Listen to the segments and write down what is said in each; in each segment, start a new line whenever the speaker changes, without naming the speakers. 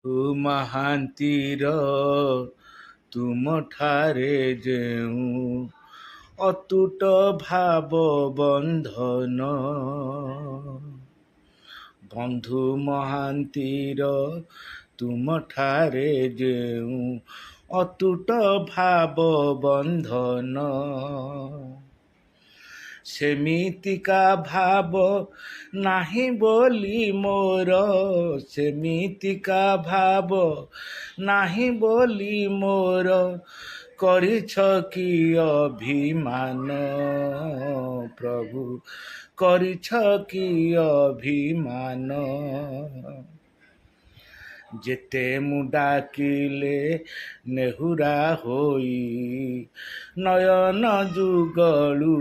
ତୁ ମହାନ୍ତିର ତୁମଠାରେ ଯେଉଁ ଅତୁଟ ଭାବ ବନ୍ଧନ, ବନ୍ଧୁ ମହାନ୍ତିର ତୁମଠାରେ ଯେଉଁ ଅତୁଟ ଭାବ ବନ୍ଧନ, ସେମିତିକା ଭାବ ନାହିଁ ବୋଲି ମୋର, ସେମିତିକା ଭାବ ନାହିଁ ବୋଲି ମୋର କରିଛ କି ଅଭିମାନ, ପ୍ରଭୁ କରିଛ କି ଅଭିମାନ। ଯେତେ ମୁଁ ଡାକିଲେ ନେହୁରା ହୋଇ, ନୟନ ଯୁଗଳୁ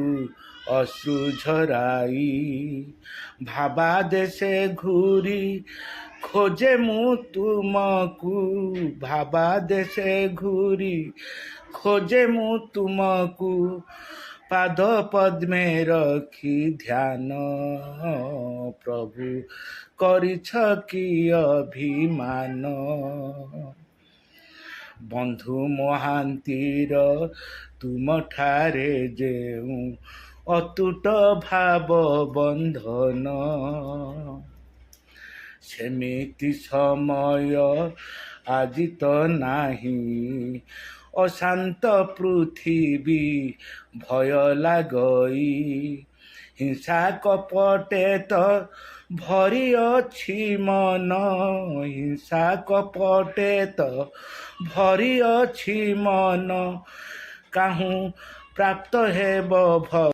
ଅଶ୍ରୁ ଝରାଇ, ଭାବାଦେଶେ ଘୂରି ଖୋଜେ ମୁଁ ତୁମକୁ, ଭାବାଦେଶେ ଘୂରି ଖୋଜେ ମୁଁ ତୁମକୁ, ପାଦ ପଦ୍ମେ ରଖି ଧ୍ୟାନ, ପ୍ରଭୁ କରିଛ କି ଅଭିମାନ। ବନ୍ଧୁ ମହାନ୍ତିର ତୁମଠାରେ ଯେଉଁ ଅତୁଟ ଭାବ ବନ୍ଧନ, ସେମିତି ସମୟ ଆଜି ତ ନାହିଁ, ଅଶାନ୍ତ ପୃଥିବୀ ଭୟ ଲାଗଇ, ହିଂସା କପଟେ ତ ଭରି ଅଛି ମନ, ହିଂସା କପଟେ ତ ଭରି ଅଛି ମନ, କାହୁଁ ପ୍ରାପ୍ତ ହେବ